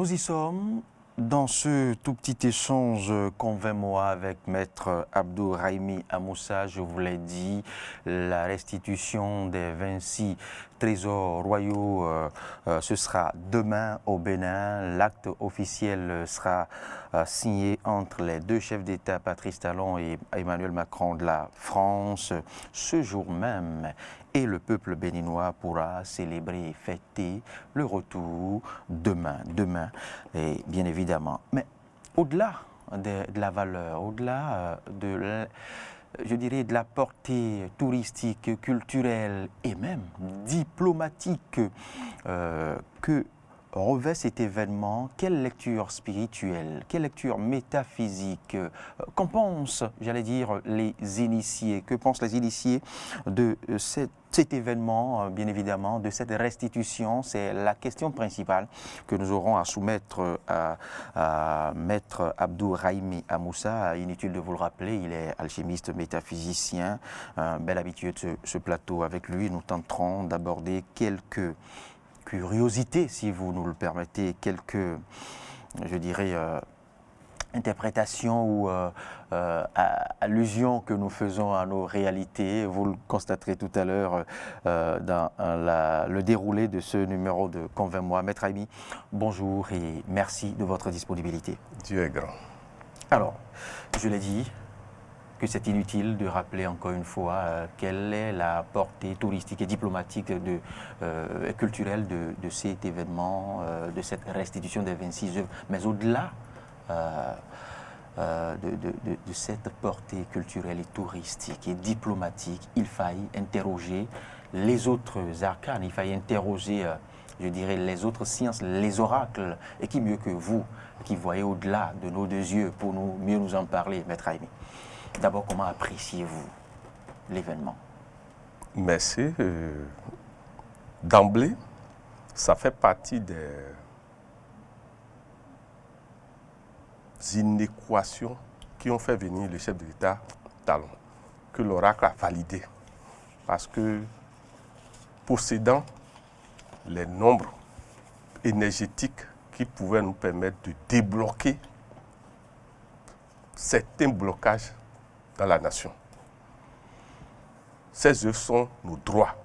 Nous y sommes dans ce tout petit échange convainc-moi avec Maître Abdourahimi Amoussa. Je vous l'ai dit, la restitution des 26 trésors royaux, ce sera demain au Bénin. L'acte officiel sera signé entre les deux chefs d'État, Patrice Talon et Emmanuel Macron de la France, ce jour même. Et le peuple béninois pourra célébrer et fêter le retour demain, et bien évidemment. Mais au-delà de la valeur, au-delà je dirais de la portée touristique, culturelle et même diplomatique que revêt cet événement, quelle lecture spirituelle, quelle lecture métaphysique, qu'en pensent, j'allais dire, les initiés, que pensent les initiés de cet événement, bien évidemment, de cette restitution? C'est la question principale que nous aurons à soumettre à Maître Abdourahimi Amoussa. Inutile de vous le rappeler, il est alchimiste, métaphysicien, bel habitué de ce plateau. Avec lui, nous tenterons d'aborder quelques curiosité, si vous nous le permettez, quelques, je dirais, interprétations ou allusions que nous faisons à nos réalités. Vous le constaterez tout à l'heure dans le déroulé de ce numéro de Convainc-moi. Maître Abdourahimi, bonjour et merci de votre disponibilité. Dieu est grand. Alors, je l'ai dit, que c'est inutile de rappeler encore une fois quelle est la portée touristique et diplomatique et culturelle de cet événement, de cette restitution des 26 œuvres. Mais au-delà de cette portée culturelle et touristique et diplomatique, il faille interroger les autres arcanes, il faille interroger, je dirais, les autres sciences, les oracles. Et qui mieux que vous, qui voyez au-delà de nos deux yeux pour mieux nous en parler, Maître Abdourahimi? D'abord, comment appréciez-vous l'événement? Merci. D'emblée, ça fait partie des inéquations qui ont fait venir le chef de l'État Talon, que l'oracle a validé. Parce que, possédant les nombres énergétiques qui pouvaient nous permettre de débloquer certains blocages dans la nation. Ces œuvres sont nos droits.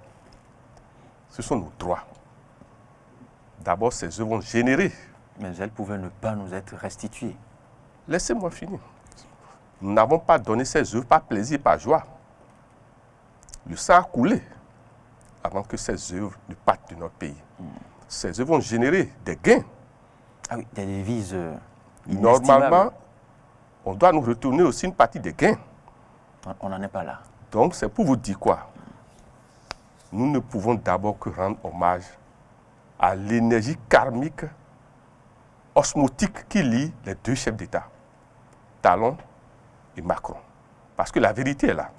Ce sont nos droits. D'abord, ces œuvres ont généré. Mais elles pouvaient ne pas nous être restituées. Laissez-moi finir. Nous n'avons pas donné ces œuvres par plaisir, par joie. Le sang a coulé avant que ces œuvres ne partent de notre pays. Ces œuvres ont généré des gains. Ah oui, des devises Normalement, on doit nous retourner aussi une partie des gains. On n'en est pas là. Donc, c'est pour vous dire quoi? Nous ne pouvons d'abord que rendre hommage à l'énergie karmique, osmotique qui lie les deux chefs d'État, Talon et Macron. Parce que la vérité est là.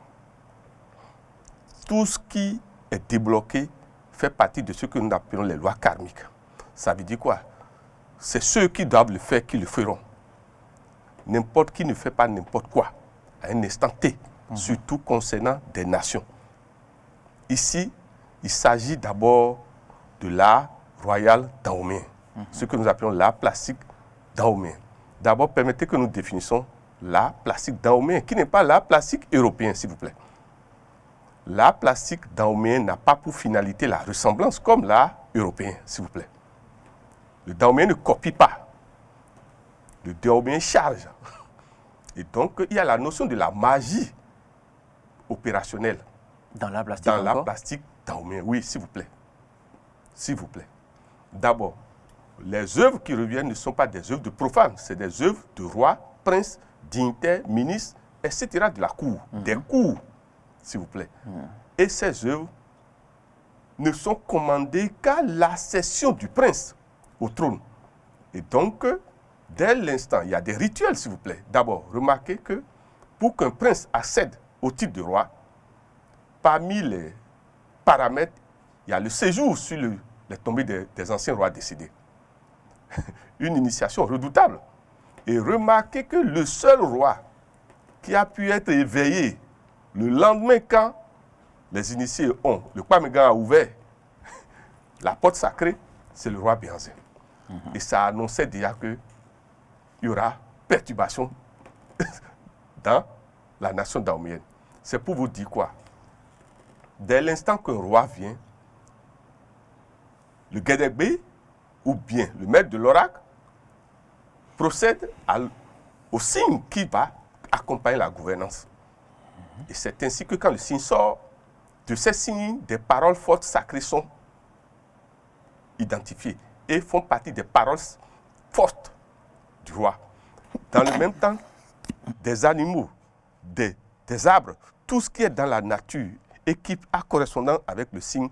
Tout ce qui est débloqué fait partie de ce que nous appelons les lois karmiques. Ça veut dire quoi? C'est ceux qui doivent le faire qui le feront. N'importe qui ne fait pas n'importe quoi à un instant T, surtout concernant des nations. Ici, il s'agit d'abord de l'art royal dahoméen, ce que nous appelons l'art plastique dahoméen. D'abord, permettez que nous définissions l'art plastique dahoméen, qui n'est pas l'art plastique européen, s'il vous plaît. L'art plastique dahoméen n'a pas pour finalité la ressemblance comme l'art européen, s'il vous plaît. Le dahoméen ne copie pas. Le dahoméen charge. Et donc, il y a la notion de la magie opérationnelle. Dans l'art plastique dans l'art plastique dahoméen, oui, s'il vous plaît. S'il vous plaît. D'abord, les œuvres qui reviennent ne sont pas des œuvres de profanes, c'est des œuvres de rois, princes, dignitaires, ministres, etc. de la cour, des cours, s'il vous plaît. Et ces œuvres ne sont commandées qu'à l'accession du prince au trône. Et donc, dès l'instant, il y a des rituels, s'il vous plaît. D'abord, remarquez que pour qu'un prince accède au titre de roi, parmi les paramètres, il y a le séjour sur les tombées des anciens rois décédés. Une initiation redoutable. Et remarquez que le seul roi qui a pu être éveillé le lendemain quand les initiés le Kwamegan a ouvert la porte sacrée, c'est le roi Béhanzin. Et ça annonçait déjà qu'il y aura perturbation dans la nation dahoméenne. C'est pour vous dire quoi? Dès l'instant qu'un roi vient, le Guédégbé, ou bien le maître de l'oracle, procède au signe qui va accompagner la gouvernance. Et c'est ainsi que quand le signe sort, de ces signes, des paroles fortes sacrées sont identifiées et font partie des paroles fortes du roi. Dans le même temps, des animaux, des arbres, tout ce qui est dans la nature et qui a correspondant avec le signe,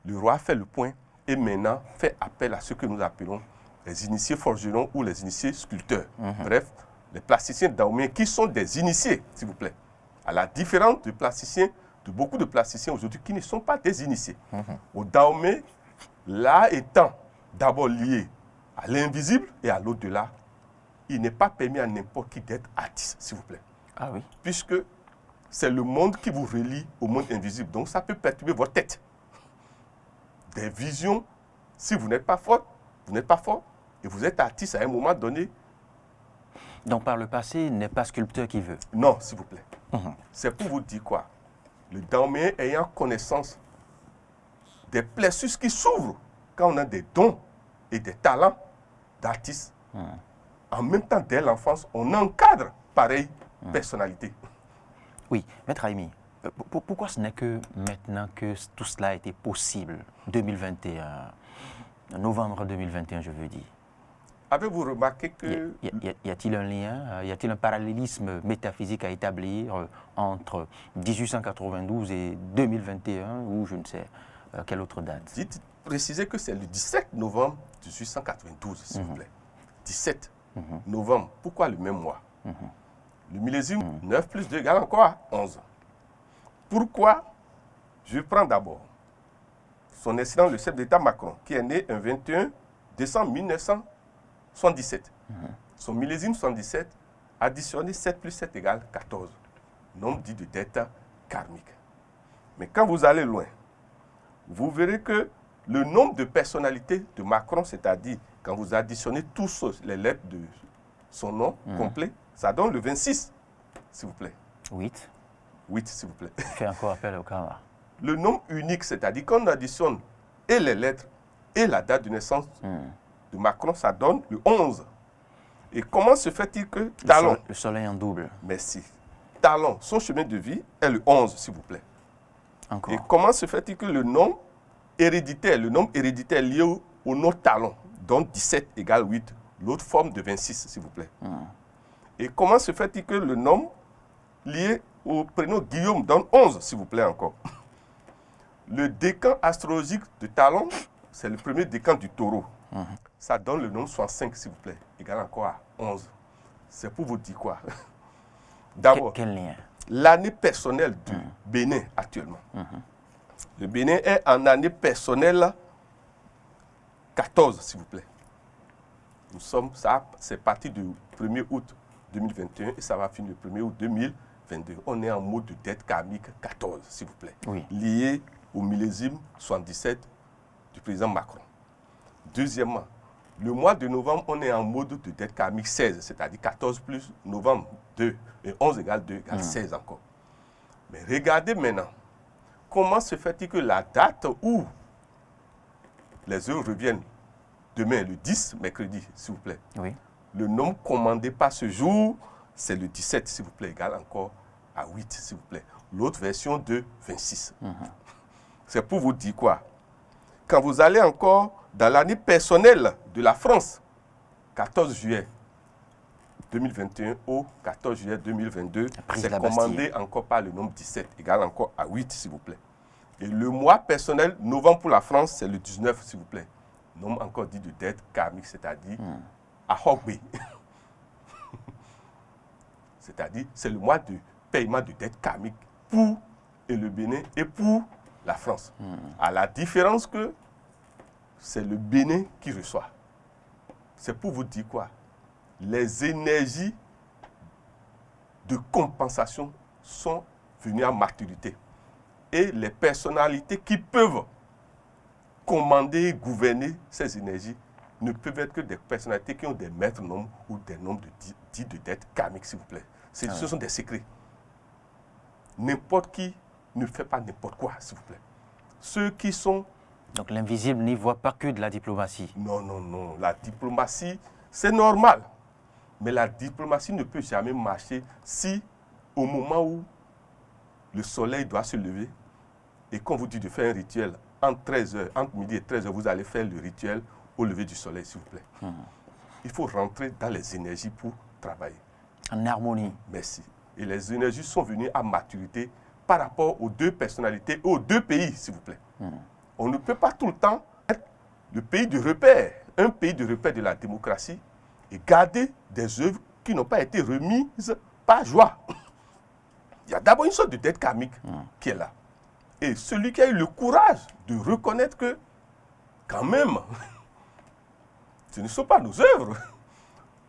le roi fait le point et maintenant fait appel à ce que nous appelons les initiés forgerons ou les initiés sculpteurs. Bref, les plasticiens dahoméens qui sont des initiés, s'il vous plaît. À la différence de plasticiens, de beaucoup de plasticiens aujourd'hui qui ne sont pas des initiés. Au Dahomey, l'art étant d'abord lié à l'invisible et à l'au-delà, il n'est pas permis à n'importe qui d'être artiste, s'il vous plaît. Ah oui. Puisque c'est le monde qui vous relie au monde invisible. Donc ça peut perturber votre tête. Des visions, si vous n'êtes pas fort, vous n'êtes pas fort, et vous êtes artiste à un moment donné. Donc par le passé, il n'est pas sculpteur qui veut. Non, s'il vous plaît. C'est pour vous dire quoi? Le Dahoméen ayant connaissance des plexus qui s'ouvrent quand on a des dons et des talents d'artiste, en même temps, dès l'enfance, on encadre pareille personnalité. Oui, Maître Raimi, pourquoi ce n'est que maintenant que tout cela a été possible, 2021, novembre 2021, je veux dire? Avez-vous remarqué que... Y a-t-il un lien, y a-t-il un parallélisme métaphysique à établir entre 1892 et 2021 ou je ne sais quelle autre date? Dites, précisez que c'est le 17 novembre 1892, s'il vous plaît. 17 novembre. Pourquoi le même mois? Le millésime 9 plus 2 égale encore 11. Pourquoi? Je prends d'abord son excellence le chef d'État Macron, qui est né un 21 décembre 1977. Son millésime 77, additionné 7 plus 7 égale 14. Nombre dit de dette karmique. Mais quand vous allez loin, vous verrez que le nombre de personnalités de Macron, c'est-à-dire quand vous additionnez tous les lettres de son nom complet, ça donne le 26, s'il vous plaît. 8. 8, s'il vous plaît. Fait encore appel au karma. Le nombre unique, c'est-à-dire quand on additionne et les lettres et la date de naissance de Macron, ça donne le 11. Et comment se fait-il que Talon... Le soleil en double. Merci. Talon, son chemin de vie est le 11, s'il vous plaît. Encore. Et comment se fait-il que le nombre héréditaire lié au nom Talon, dont 17 égale 8, l'autre forme de 26, s'il vous plaît. Et comment se fait-il que le nombre lié au prénom Guillaume donne 11, s'il vous plaît encore. Le décan astrologique de Talon, c'est le premier décan du taureau. Ça donne le nombre 65, s'il vous plaît, égal encore à 11. C'est pour vous dire quoi? D'abord, Quel lien? l'année personnelle du Bénin actuellement. Le Bénin est en année personnelle 14, s'il vous plaît. Nous sommes, ça, c'est parti du 1er août 2021 et ça va finir le 1er août 2022. On est en mode de dette karmique 14, s'il vous plaît. Oui. Lié au millésime 77 du président Macron. Deuxièmement, le mois de novembre, on est en mode de dette karmique 16, c'est-à-dire 14 plus novembre 2, et 11 égale 2 égale 16 encore. Mais regardez maintenant, comment se fait-il que la date où les heures reviennent, demain, le 10, mercredi, s'il vous plaît, Oui. le nombre commandé par ce jour, c'est le 17, s'il vous plaît, égal encore à 8, s'il vous plaît. L'autre version de 26. C'est pour vous dire quoi? Quand vous allez encore dans l'année personnelle de la France, 14 juillet 2021 au 14 juillet 2022, c'est commandé encore par le nombre 17, égal encore à 8, s'il vous plaît. Et le mois personnel, novembre pour la France, c'est le 19, s'il vous plaît. Nombre encore dit de dette karmique, c'est-à-dire à Hogbe. C'est-à-dire, c'est le mois de paiement de dette karmique pour le Bénin et pour la France. À la différence que c'est le Bénin qui reçoit. C'est pour vous dire quoi? Les énergies de compensation sont venues à maturité. Et les personnalités qui peuvent commander et gouverner ces énergies ne peuvent être que des personnalités qui ont des maîtres nombres ou des nombres dits de dettes karmiques, s'il vous plaît. Ce sont des secrets. N'importe qui ne fait pas n'importe quoi, s'il vous plaît. Ceux qui sont... Donc l'invisible n'y voit pas que de la diplomatie. Non, non, non. La diplomatie, c'est normal. Mais la diplomatie ne peut jamais marcher si, au moment où le soleil doit se lever, et qu'on vous dit de faire un rituel entre midi et 13h, vous allez faire le rituel au lever du soleil, s'il vous plaît. Il faut rentrer dans les énergies pour travailler. En harmonie. Merci. Et les énergies sont venues à maturité par rapport aux deux personnalités et aux deux pays, s'il vous plaît. On ne peut pas tout le temps être le pays de repère, un pays de repère de la démocratie, et garder des œuvres qui n'ont pas été remises par joie. Il y a d'abord une sorte de dette karmique qui est là. Et celui qui a eu le courage de reconnaître que, quand même, ce ne sont pas nos œuvres.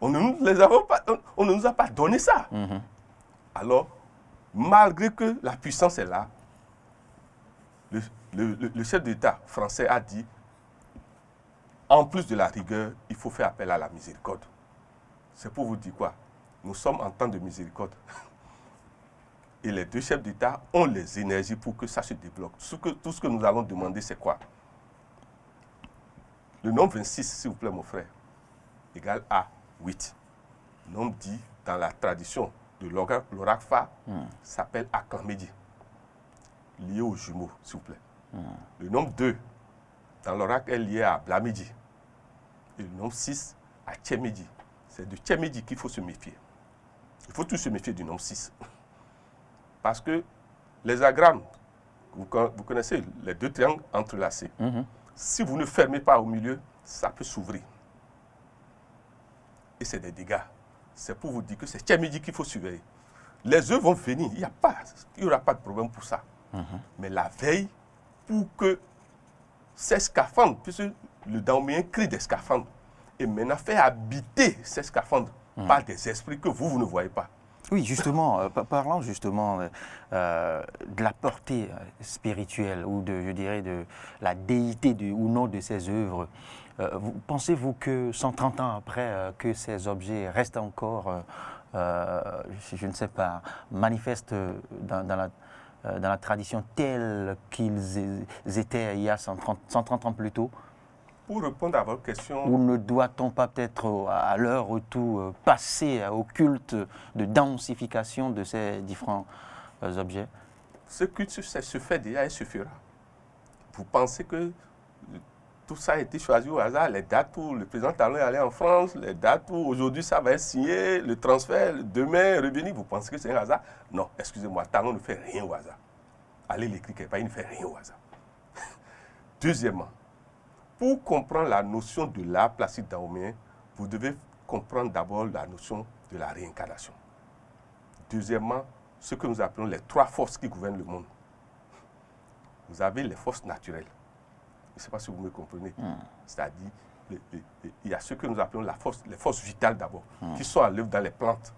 On ne nous a pas donné ça. Alors, malgré que la puissance est là, le chef d'État français a dit, en plus de la rigueur, il faut faire appel à la miséricorde. C'est pour vous dire quoi? Nous sommes en temps de miséricorde. Et les deux chefs d'État ont les énergies pour que ça se débloque. Tout ce que nous allons demander, c'est quoi? Le nombre 26, s'il vous plaît, mon frère, égale à 8. Le nombre dit, dans la tradition de l'oracle Fa, s'appelle Akamedi, lié aux jumeaux, s'il vous plaît. Le nombre 2, dans l'oracle, est lié à Blamedi. Et le nombre 6, à Tchemedi. C'est de Tchemedi qu'il faut se méfier. Il faut tous se méfier du nombre 6. Parce que les agrammes, vous connaissez les deux triangles entrelacés. Si vous ne fermez pas au milieu, ça peut s'ouvrir. Et c'est des dégâts. C'est pour vous dire que c'est Tchemedi qu'il faut surveiller. Les œufs vont venir, il n'y aura pas de problème pour ça. Mais la veille, pour que ces scaphandres, puisque le daoméen crée des scaphandres, et maintenant fait habiter ces scaphandres par des esprits que vous ne voyez pas. Oui, justement, parlant justement de la portée spirituelle ou je dirais de la déité ou non de ces œuvres, pensez-vous que 130 ans après, que ces objets restent encore, je ne sais pas, manifestent dans la tradition telle qu'ils étaient il y a 130 ans plus tôt? Pour répondre à votre question... Ou ne doit-on pas peut-être à l'heure où tout passer au culte de densification de ces différents objets? Ce culte se fait déjà et se fera. Vous pensez que tout ça a été choisi au hasard, les dates où le président Talon est allé en France, les dates où aujourd'hui ça va être signé, le transfert, demain revenir, vous pensez que c'est un hasard? Non, excusez-moi, Talon ne fait rien au hasard. Allez l'écrire quelque part, il ne fait rien au hasard. Deuxièmement, pour comprendre la notion de l'art plastique daoméen, vous devez comprendre d'abord la notion de la réincarnation. Deuxièmement, ce que nous appelons les trois forces qui gouvernent le monde. Vous avez les forces naturelles. Je ne sais pas si vous me comprenez. C'est-à-dire, il y a ce que nous appelons les forces vitales d'abord, qui sont à l'œuvre dans les plantes,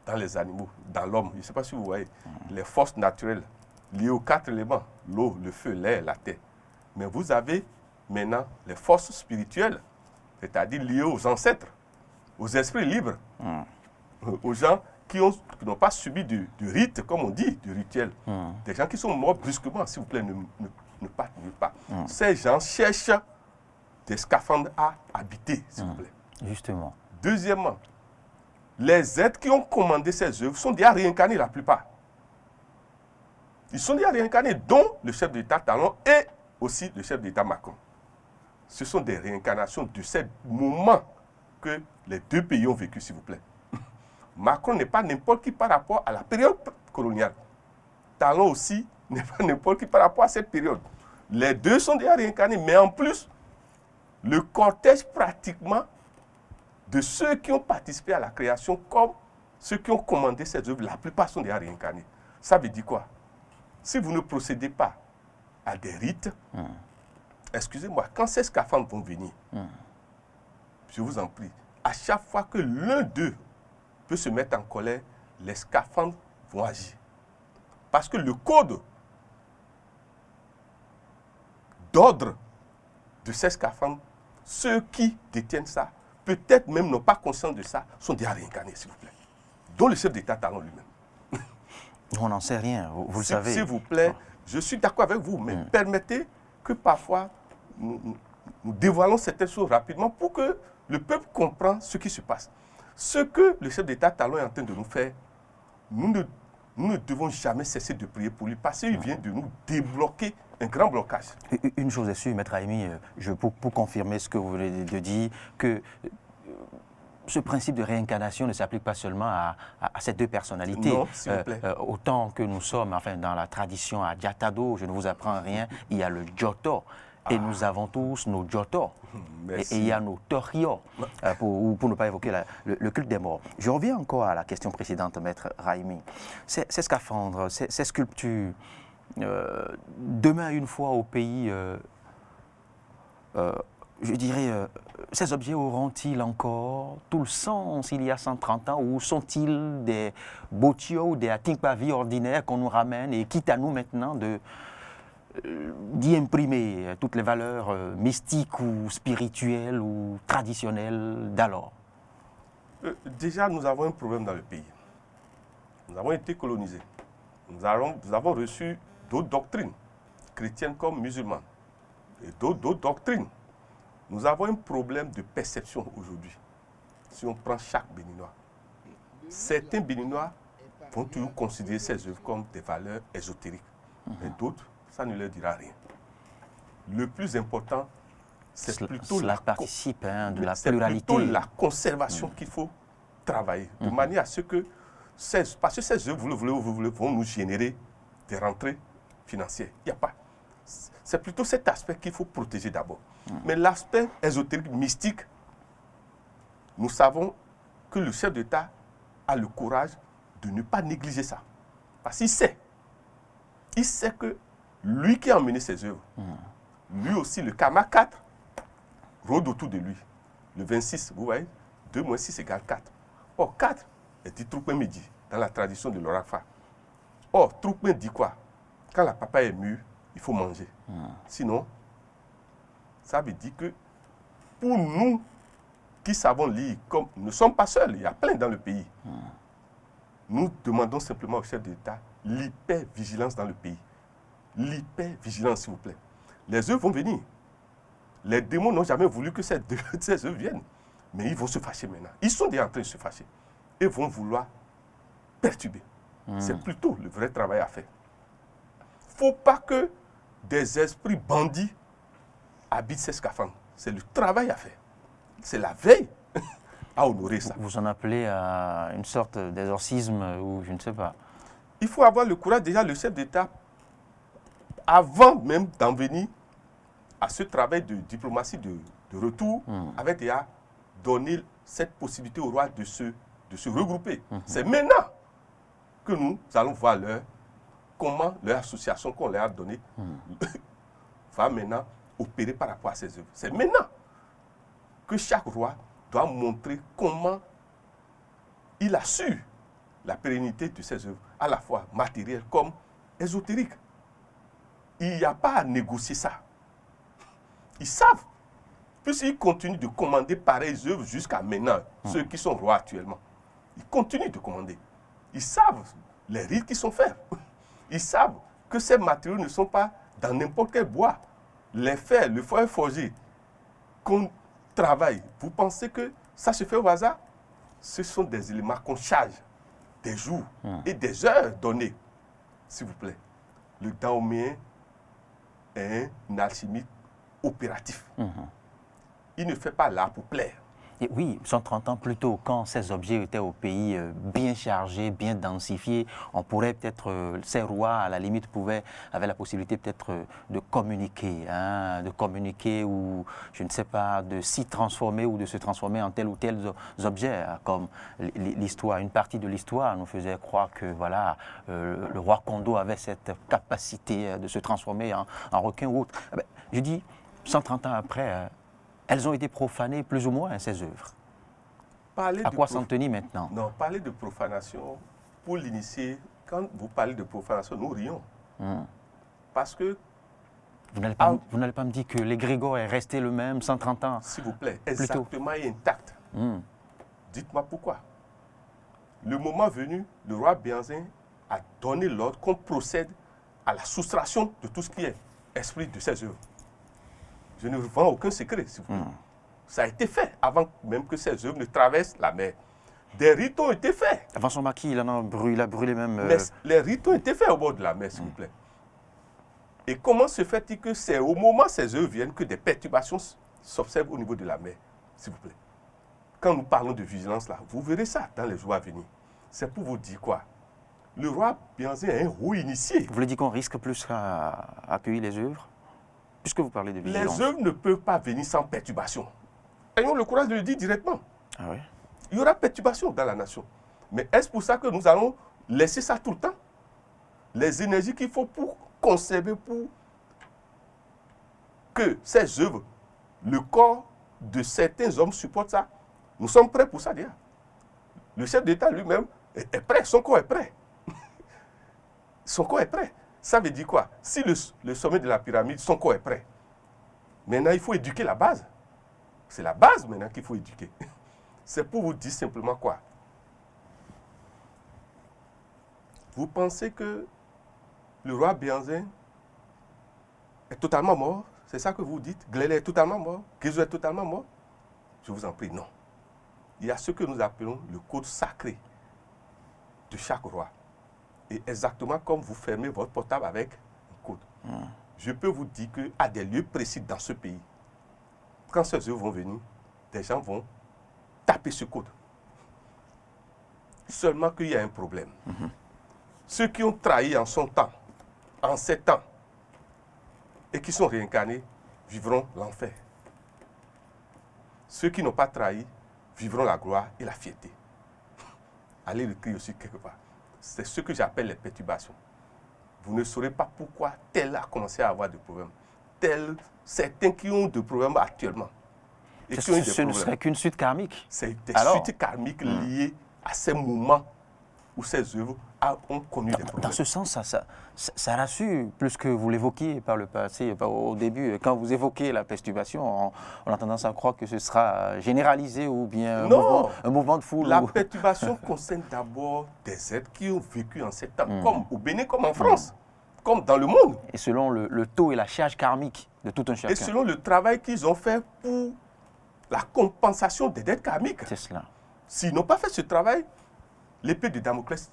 dans les animaux, dans l'homme. Je ne sais pas si vous voyez. Les forces naturelles liées aux 4 éléments, l'eau, le feu, l'air, la terre. Mais vous avez maintenant les forces spirituelles, c'est-à-dire liées aux ancêtres, aux esprits libres, aux gens qui n'ont pas subi de rite, comme on dit, de rituel. Des gens qui sont morts brusquement, s'il vous plaît, ne partent nulle part. Ces gens cherchent des scaphandres à habiter, s'il vous plaît. Justement. Deuxièmement, les êtres qui ont commandé ces œuvres sont déjà réincarnés la plupart. Ils sont déjà réincarnés, dont le chef d'État Talon et aussi le chef d'État Macron. Ce sont des réincarnations de ces moments que les deux pays ont vécu, s'il vous plaît. Macron n'est pas n'importe qui par rapport à la période coloniale. Talon aussi n'est pas n'importe qui par rapport à cette période. Les deux sont déjà réincarnés, mais en plus, le cortège pratiquement de ceux qui ont participé à la création, comme ceux qui ont commandé ces œuvres, la plupart sont déjà réincarnés. Ça veut dire quoi? Si vous ne procédez pas à des rites, excusez-moi, quand ces scaphandres vont venir, je vous en prie, à chaque fois que l'un d'eux peut se mettre en colère, les scaphandres vont agir. Parce que le code d'ordre de ces scaphandres ceux qui détiennent ça, peut-être même n'ont pas conscience de ça, sont déjà réincarnés, s'il vous plaît. Dont le chef d'État Talon lui-même. On n'en sait rien, vous le savez. S'il vous plaît, je suis d'accord avec vous, mais permettez que parfois nous dévoilons certaines choses rapidement pour que le peuple comprenne ce qui se passe. Ce que le chef d'État Talon est en train de nous faire, nous ne devons jamais cesser de prier pour lui parce qu'il vient de nous débloquer un grand blocage. Une chose est sûre, Maître Raimi, pour confirmer ce que vous venez de dire, que ce principe de réincarnation ne s'applique pas seulement à ces deux personnalités. Non, s'il vous plaît. Autant que nous sommes, enfin, dans la tradition à Diatado, je ne vous apprends rien, il y a le Giotto. Et nous avons tous nos Giotto. Et il y a nos Torio, pour ne pas évoquer le culte des morts. Je reviens encore à la question précédente, Maître Raimi. Ces scaphandres, ces sculptures, demain une fois au pays, je dirais, ces objets auront-ils encore tout le sens il y a 130 ans ou sont-ils des botios ou des atinkpavi ordinaires qu'on nous ramène et quitte à nous maintenant d'y imprimer toutes les valeurs mystiques ou spirituelles ou traditionnelles d'alors? Déjà, nous avons un problème dans le pays. Nous avons été colonisés. Nous avons reçu d'autres doctrines, chrétiennes comme musulmanes, et d'autres doctrines. Nous avons un problème de perception aujourd'hui. Si on prend chaque Béninois, certains Béninois vont toujours considérer ces œuvres comme des valeurs ésotériques, et d'autres, ça ne leur dira rien. Le plus important, c'est plutôt cela participe de la pluralité. plutôt la conservation qu'il faut travailler, de manière à ce que, parce que ces œuvres, vous le voulez, vont nous générer des rentrées financières. Il n'y a pas. C'est plutôt cet aspect qu'il faut protéger d'abord. Mais l'aspect ésotérique, mystique, nous savons que le chef d'État a le courage de ne pas négliger ça. Parce qu'il sait. Il sait que lui qui a emmené ses œuvres, lui aussi, le karma 4, rôde autour de lui. Le 26, vous voyez, 2 moins 6 égale 4. Or, 4 est dit Troupin Midi, dans la tradition de l'Orafa. Or, Troupin dit quoi? Quand la papa est mûre, il faut manger. Sinon, ça veut dire que pour nous qui savons lire, comme nous ne sommes pas seuls, il y a plein dans le pays, nous demandons simplement au chef d'État l'hyper-vigilance dans le pays. L'hyper-vigilance, s'il vous plaît. Les œuvres vont venir. Les démons n'ont jamais voulu que ces œuvres viennent. Mais ils vont se fâcher maintenant. Ils sont déjà en train de se fâcher. Ils vont vouloir perturber. C'est plutôt le vrai travail à faire. Il ne faut pas que des esprits bandits habitent ces scaphandres. C'est le travail à faire. C'est la veille à honorer ça. Vous en appelez à une sorte d'exorcisme ou je ne sais pas. Il faut avoir le courage, déjà le chef d'État, avant même d'en venir à ce travail de diplomatie de retour, avait déjà donné cette possibilité au roi de se regrouper. C'est maintenant que nous allons voir comment leur association qu'on leur a donnée va maintenant opérer par rapport à ces œuvres. C'est maintenant que chaque roi doit montrer comment il a su la pérennité de ces œuvres, à la fois matérielles comme ésotériques. Il n'y a pas à négocier ça. Ils savent, puisqu'ils continuent de commander pareilles œuvres jusqu'à maintenant, ceux qui sont rois actuellement. Ils continuent de commander. Ils savent les rites qui sont faits. Ils savent que ces matériaux ne sont pas dans n'importe quel bois. Les fers, le foyer forgé qu'on travaille, vous pensez que ça se fait au hasard? Ce sont des éléments qu'on charge des jours et des heures données. S'il vous plaît, le Dahoméen est un alchimiste opératif. Il ne fait pas l'art pour plaire. Et oui, 130 ans plus tôt, quand ces objets étaient au pays bien chargés, bien densifiés, on pourrait peut-être, ces rois, à la limite, avaient la possibilité peut-être de communiquer ou, je ne sais pas, de s'y transformer ou de se transformer en tel ou tel objet, comme l'histoire, une partie de l'histoire nous faisait croire que, voilà, le roi Kondo avait cette capacité de se transformer en requin ou autre. Je dis, 130 ans après, elles ont été profanées plus ou moins, ces œuvres. À quoi s'en tenir maintenant? Non, parler de profanation, pour l'initier, quand vous parlez de profanation, nous rions. Parce que Vous n'allez pas me dire que l'égrégore est resté le même 130 ans? S'il vous plaît, Plutôt. exactement et intact. Dites-moi pourquoi. Le moment venu, le roi Béhanzin a donné l'ordre qu'on procède à la soustraction de tout ce qui est esprit de ses œuvres. Je ne vous vends aucun secret, s'il vous plaît. Ça a été fait avant même que ces œuvres ne traversent la mer. Des rites ont été faits. Avant son maquis, il a brûlé même... Mais les rites ont été faits au bord de la mer, s'il vous plaît. Et comment se fait-il que c'est au moment où ces œuvres viennent que des perturbations s'observent au niveau de la mer, s'il vous plaît? Quand nous parlons de vigilance là, vous verrez ça dans les jours à venir. C'est pour vous dire quoi? Le roi Béhanzin est un haut initié. Vous voulez dire qu'on risque plus à accueillir les œuvres? Puisque vous parlez de vigilance. Les œuvres ne peuvent pas venir sans perturbation. Ayons le courage de le dire directement. Ah oui? Il y aura perturbation dans la nation. Mais est-ce pour ça que nous allons laisser ça tout le temps? Les énergies qu'il faut pour conserver, pour que ces œuvres, le corps de certains hommes supporte ça. Nous sommes prêts pour ça déjà. Le chef d'État lui-même est prêt, son corps est prêt. Son corps est prêt. Ça veut dire quoi? Si le sommet de la pyramide, son corps est prêt, maintenant il faut éduquer la base. C'est la base maintenant qu'il faut éduquer. C'est pour vous dire simplement quoi? Vous pensez que le roi Béhanzin est totalement mort? C'est ça que vous dites? Glélé est totalement mort? Guizou est totalement mort? Je vous en prie, non. Il y a ce que nous appelons le code sacré de chaque roi. Et exactement comme vous fermez votre portable avec un code. Je peux vous dire qu'à des lieux précis dans ce pays, quand ces œuvres vont venir, des gens vont taper ce code. Seulement qu'il y a un problème. Ceux qui ont trahi en son temps, en 7 ans, et qui sont réincarnés, vivront l'enfer. Ceux qui n'ont pas trahi vivront la gloire et la fierté. Allez l'écrire aussi quelque part. C'est ce que j'appelle les perturbations. Vous ne saurez pas pourquoi tel a commencé à avoir des problèmes. Certains qui ont des problèmes actuellement. Et qui ont eu des Ce ne serait qu'une suite karmique. C'est des Alors, suites karmiques liées à ces moments où ces œuvres ont connu des problèmes. Dans ce sens, ça rassure, plus que vous l'évoquiez par le passé, au début. Quand vous évoquez la perturbation, on a tendance à croire que ce sera généralisé ou bien un mouvement de foule. La perturbation concerne d'abord des êtres qui ont vécu en 7 ans, comme au Bénin, comme en France, comme dans le monde. Et selon le taux et la charge karmique de tout un chacun. Et selon le travail qu'ils ont fait pour la compensation des dettes karmiques. C'est cela. S'ils n'ont pas fait ce travail, l'épée de Damoclès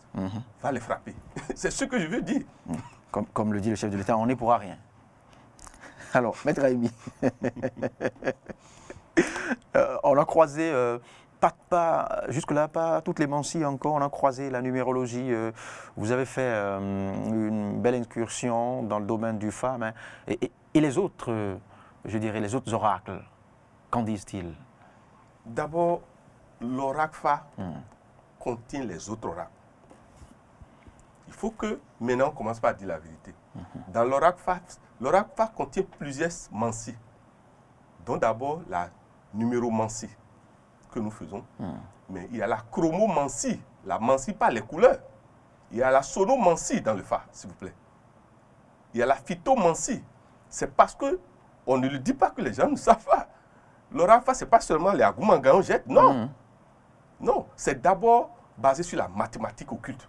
va les frapper. C'est ce que je veux dire. Comme le dit le chef de l'État, on n'est pour rien. Alors, Maître Raimi, on a croisé, jusque-là, pas toutes les mancies encore, on a croisé la numérologie. Vous avez fait une belle incursion dans le domaine du Fa, hein, et les autres, je dirais, les autres oracles, qu'en disent-ils? D'abord, l'oracle Fa contient les autres oracles. Il faut que maintenant on commence par dire la vérité. Dans l'oracle Fa contient plusieurs mancies, dont d'abord la numéromancie que nous faisons, mais il y a la chromomancie, la mancie par les couleurs. Il y a la sonomancie dans le Fa, s'il vous plaît. Il y a la phytomancie. C'est parce que on ne le dit pas que les gens ne savent pas. L'oracle Fa, ce n'est pas seulement les agoumangas on jette, non. Non, c'est d'abord basé sur la mathématique occulte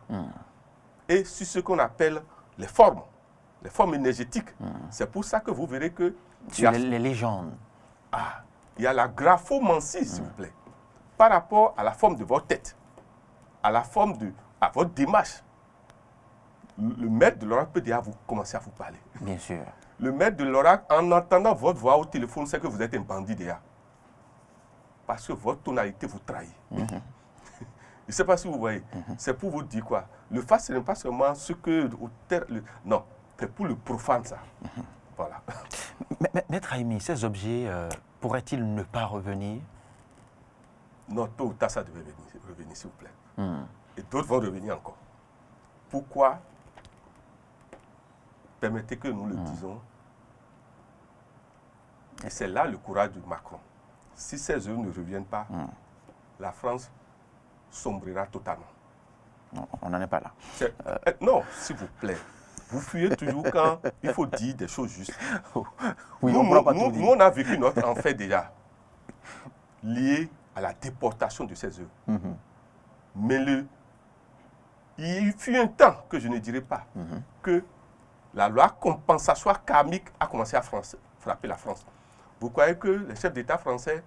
et sur ce qu'on appelle les formes énergétiques. C'est pour ça que vous verrez que... Sur les légendes. Il y a la graphomancie, s'il vous plaît, par rapport à la forme de votre tête, à la forme à votre démarche. Le maître de l'oracle peut déjà commencer à vous parler. Bien sûr. Le maître de l'oracle, en entendant votre voix au téléphone, sait que vous êtes un bandit déjà. Parce que votre tonalité vous trahit. Je ne sais pas si vous voyez. C'est pour vous dire quoi? Le Fa, ce n'est pas seulement ce que... non, c'est pour le profane, ça. Voilà. Maître Raimi, ces objets pourraient-ils ne pas revenir? Non, tôt ou tard, ça devait revenir, s'il vous plaît. Et d'autres vont revenir encore. Pourquoi? Permettez que nous le disons. Et c'est là le courage de Macron. Si ces œuvres ne reviennent pas, la France sombrira totalement. Non, on n'en est pas là. Non, s'il vous plaît. Vous fuyez toujours quand il faut dire des choses justes. Oui, nous, on pourra pas nous, tout dire. nous, on a vécu notre enfer déjà, lié à la déportation de ces œuvres. Mais il fut un temps que je ne dirais pas que la loi compensatoire karmique a commencé à frapper la France. Vous croyez que les chefs d'État français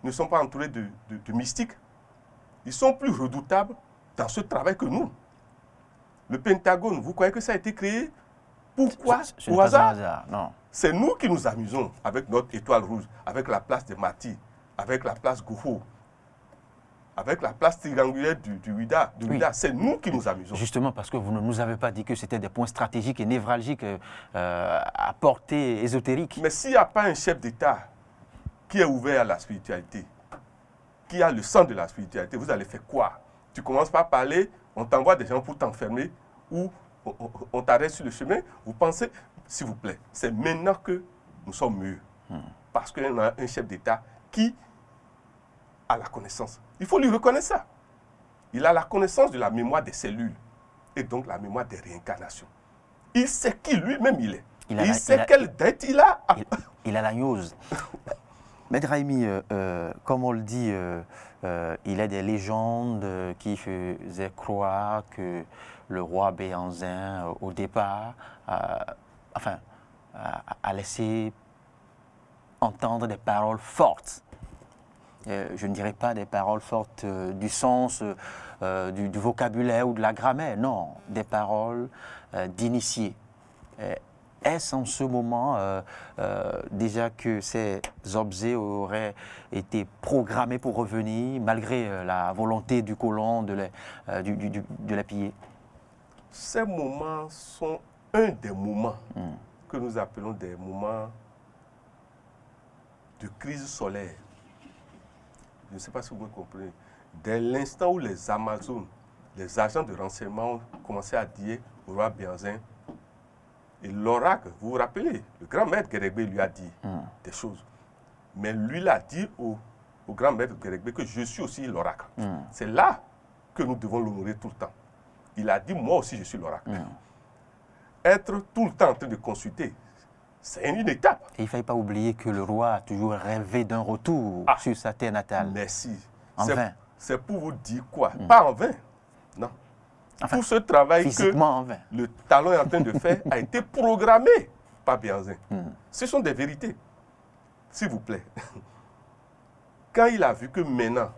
ne sont pas entourés de mystiques? Ils sont plus redoutables dans ce travail que nous. Le Pentagone, vous croyez que ça a été créé? Pourquoi? Ce n'est Au pas un hasard? hasard, non. C'est nous qui nous amusons avec notre étoile rouge, avec la place des Martyrs, avec la place Gouho, avec la place triangulaire du Ouida. Oui. C'est nous qui nous amusons. Justement parce que vous ne nous avez pas dit que c'était des points stratégiques et névralgiques à portée ésotérique. Mais s'il n'y a pas un chef d'État qui est ouvert à la spiritualité, qui a le sang de la spiritualité, vous allez faire quoi? Tu commences par parler, on t'envoie des gens pour t'enfermer ou on t'arrête sur le chemin. Vous pensez, s'il vous plaît, c'est maintenant que nous sommes mieux. Parce qu'on a un chef d'État qui a la connaissance. Il faut lui reconnaître ça. Il a la connaissance de la mémoire des cellules et donc la mémoire des réincarnations. Il sait qui lui-même il est. Il sait quelle dette il a. Il a la gnose. Maître Raimi, comme on le dit, il y a des légendes qui faisaient croire que le roi Béhanzin, au départ, a laissé entendre des paroles fortes. Je ne dirais pas des paroles fortes du sens, du vocabulaire ou de la grammaire, non, des paroles d'initiés. Est-ce en ce moment déjà que ces objets auraient été programmés pour revenir malgré la volonté du colon de les piller? Ces moments sont un des moments que nous appelons des moments de crise solaire. Je ne sais pas si vous comprenez. Dès l'instant où les Amazones, les agents de renseignement ont commencé à dire au roi Béhanzin, et l'oracle, vous vous rappelez, le grand maître Guérégbé lui a dit des choses. Mais lui l'a dit au grand maître Guérégbé que je suis aussi l'oracle. C'est là que nous devons l'honorer tout le temps. Il a dit, moi aussi je suis l'oracle. Être tout le temps en train de consulter, c'est une étape. Et il ne fallait pas oublier que le roi a toujours rêvé d'un retour sur sa terre natale. Merci. En vain. C'est pour vous dire quoi? Pas en vain. Non. Enfin, tout ce travail physiquement en vain. Le talon est en train de faire a été programmé par Béhanzin. Ce sont des vérités. S'il vous plaît. Quand il a vu que maintenant,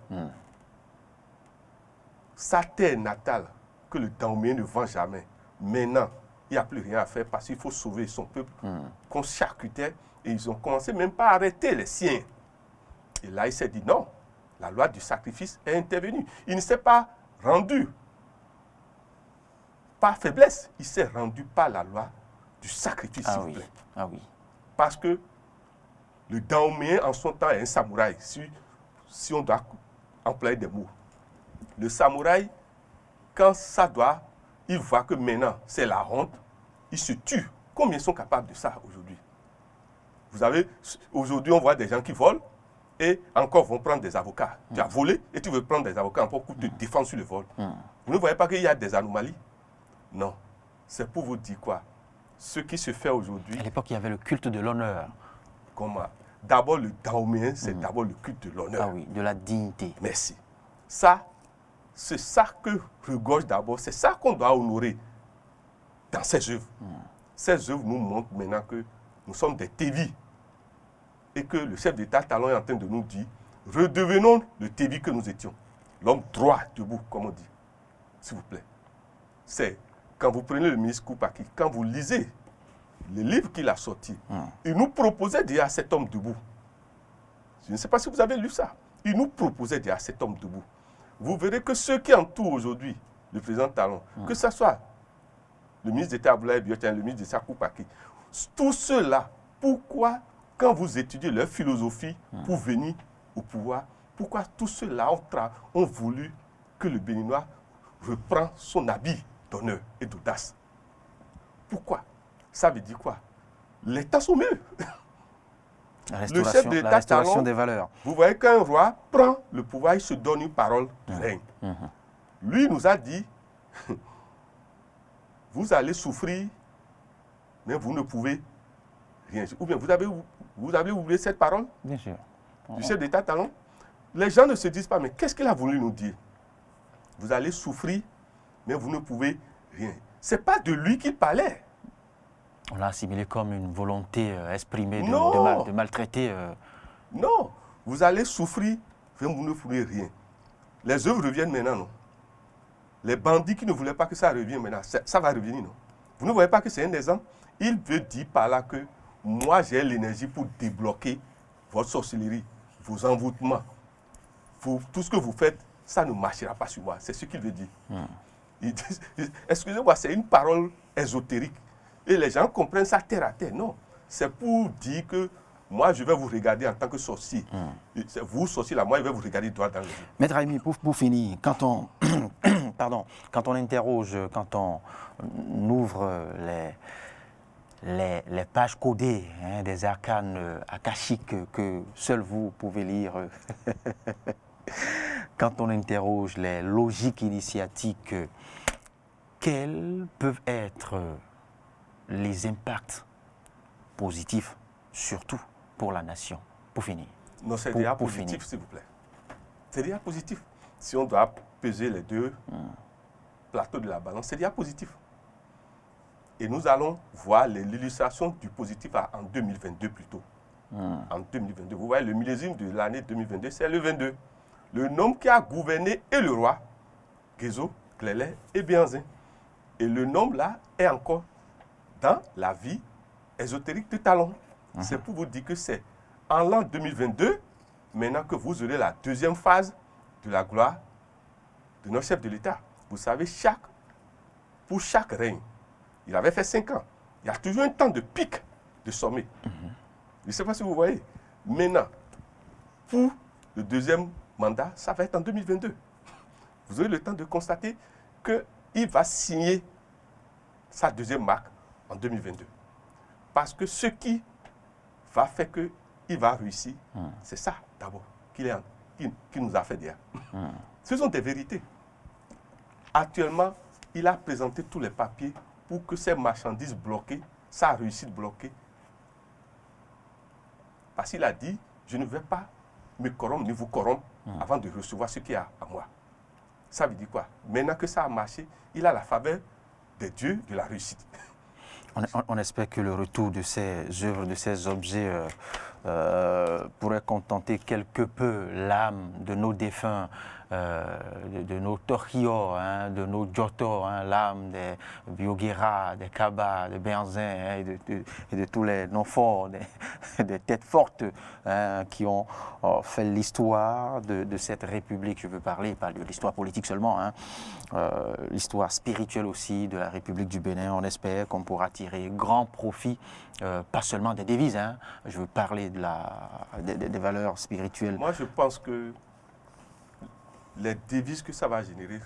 sa terre natale, que le Dahomey ne vend jamais, maintenant, il n'y a plus rien à faire parce qu'il faut sauver son peuple, qu'on charcutait, et ils ont commencé même pas à arrêter les siens. Et là, il s'est dit non, la loi du sacrifice est intervenue. Il ne s'est pas rendu par faiblesse, il s'est rendu par la loi du sacrifice, s'il vous plaît. Ah oui. Parce que le Dahomey, en son temps, est un samouraï, si on doit employer des mots. Le samouraï, quand ça doit, il voit que maintenant, c'est la honte, il se tue. Combien sont capables de ça aujourd'hui? Vous savez, aujourd'hui, on voit des gens qui volent et encore vont prendre des avocats. Tu as volé et tu veux prendre des avocats encore pour te défendre sur le vol. Vous ne voyez pas qu'il y a des anomalies? Non. C'est pour vous dire quoi? Ce qui se fait aujourd'hui... À l'époque, il y avait le culte de l'honneur. Comment? D'abord, le Dahomey, c'est d'abord le culte de l'honneur. Ah oui, de la dignité. Merci. Ça, c'est ça que regorge d'abord, c'est ça qu'on doit honorer dans ces œuvres. Ces œuvres nous montrent maintenant que nous sommes des tévis et que le chef d'État Talon est en train de nous dire, redevenons le tévis que nous étions. L'homme droit debout, comme on dit. S'il vous plaît. C'est quand vous prenez le ministre Koupaki, quand vous lisez le livre qu'il a sorti, il nous proposait déjà cet homme debout. Je ne sais pas si vous avez lu ça. Il nous proposait déjà cet homme debout. Vous verrez que ceux qui entourent aujourd'hui le président Talon, que ce soit le ministre d'État Abdoulaye Biotin, le ministre d'État Koupaki, tous ceux-là, pourquoi, quand vous étudiez leur philosophie pour venir au pouvoir, pourquoi tous ceux-là ont voulu que le Béninois reprend son habit d'honneur et d'audace? Pourquoi? Ça veut dire quoi? Les temps sont mieux. Le chef de l'État Talon, des valeurs. Vous voyez qu'un roi prend le pouvoir, il se donne une parole de règne. Lui, il nous a dit, vous allez souffrir mais vous ne pouvez rien. Ou bien vous avez oublié cette parole Bien sûr. du chef d'État Talon. Les gens ne se disent pas, mais qu'est-ce qu'il a voulu nous dire? Vous allez souffrir, mais vous ne pouvez rien. Ce n'est pas de lui qu'il parlait. On l'a assimilé comme une volonté exprimée Non. de maltraiter. Non, vous allez souffrir, mais vous ne pourrez rien. Les œuvres reviennent maintenant, non? Les bandits qui ne voulaient pas que ça revienne maintenant, ça va revenir, non? Vous ne voyez pas que c'est un exemple? Il veut dire par là que moi, j'ai l'énergie pour débloquer votre sorcellerie, vos envoûtements. Tout ce que vous faites, ça ne marchera pas sur moi. C'est ce qu'il veut dire. Excusez-moi, c'est une parole ésotérique. Et les gens comprennent ça terre à terre. Non, c'est pour dire que moi, je vais vous regarder en tant que sorcier. Vous, sorcier, là, moi, je vais vous regarder droit dans les yeux. Maître Raimi, pour finir, quand on, quand on interroge, quand on ouvre les pages codées des arcanes akashiques que seuls vous pouvez lire, quand on interroge les logiques initiatiques, quels peuvent être les impacts positifs, surtout pour la nation? Pour finir. Non, c'est déjà positif, s'il vous plaît. C'est déjà positif. Si on doit peser les deux plateaux de la balance, c'est déjà positif. Et nous allons voir l'illustration du positif en 2022 plutôt. En 2022. Vous voyez, le millésime de l'année 2022, c'est le 22. Le nom qui a gouverné est le roi, Gézo, Clélé et Bianzin. Et le nom là est encore dans la vie ésotérique de Talon. C'est pour vous dire que c'est en l'an 2022, maintenant que vous aurez la deuxième phase de la gloire de notre chef de l'État. Vous savez, pour chaque règne, il avait fait 5 ans. Il y a toujours un temps de pic de sommet. Je ne sais pas si vous voyez. Maintenant, pour le deuxième mandat, ça va être en 2022. Vous aurez le temps de constater qu'il va signer sa deuxième marque en 2022. Parce que ce qui va faire qu'il va réussir, c'est ça d'abord qu'il nous a fait dire. Ce sont des vérités. Actuellement, il a présenté tous les papiers pour que ces marchandises bloquées, sa réussite bloquée. Parce qu'il a dit, je ne vais pas me corrompre, ni vous corrompre, avant de recevoir ce qu'il y a à moi. Ça veut dire quoi? Maintenant que ça a marché, il a la faveur des dieux de la réussite. On espère que le retour de ces œuvres, de ces objets pourrait contenter quelque peu l'âme de nos défunts, de nos Torchio, de nos Giotto, l'âme des Bioguera, des Kaba, des Benzin et de tous les noms forts, des têtes fortes qui ont fait l'histoire de cette République. Je veux parler, pas de l'histoire politique seulement, l'histoire spirituelle aussi de la République du Bénin. On espère qu'on pourra tirer grand profit, pas seulement des devises. Je veux parler des valeurs spirituelles. Moi, je pense que les devises que ça va générer,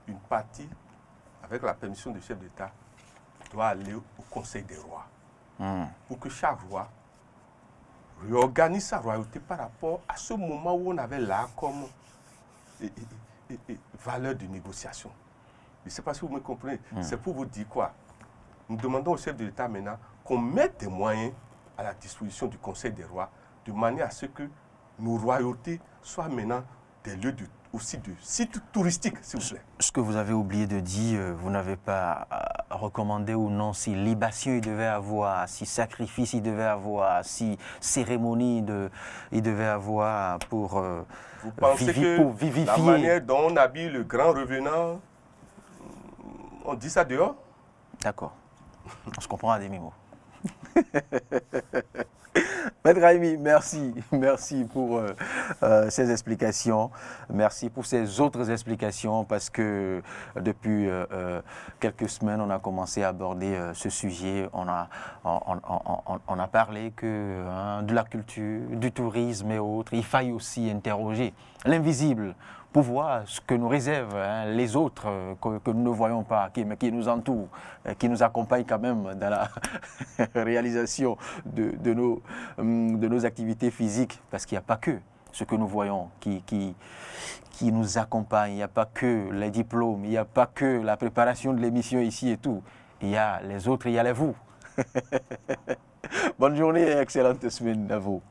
une partie, avec la permission du chef d'État, doit aller au Conseil des rois. Pour que chaque roi réorganise sa royauté par rapport à ce moment où on avait là comme valeur de négociation. Je ne sais pas si vous me comprenez. C'est pour vous dire quoi? Nous demandons au chef de l'État maintenant qu'on mette des moyens à la disposition du Conseil des rois de manière à ce que nos royautés soient maintenant des lieux aussi de sites touristiques, s'il vous plaît. Ce que vous avez oublié de dire, vous n'avez pas recommandé ou non si libation il devait avoir, si sacrifice il devait avoir, si cérémonie il devait avoir pour vous pensez que vivifier. La manière dont on habille le grand revenant, on dit ça dehors? D'accord. On se comprend à demi-mot. Maître Raimi, merci pour ces explications, merci pour ces autres explications parce que depuis quelques semaines on a commencé à aborder ce sujet, on a parlé de la culture, du tourisme et autres, il faille aussi interroger l'invisible pour voir ce que nous réservent les autres que nous ne voyons pas, mais qui nous entourent, qui nous accompagnent quand même dans la réalisation de nos activités physiques. Parce qu'il n'y a pas que ce que nous voyons qui nous accompagne, il n'y a pas que les diplômes, il n'y a pas que la préparation de l'émission ici et tout. Il y a les autres, il y a les vous. Bonne journée et excellente semaine à vous.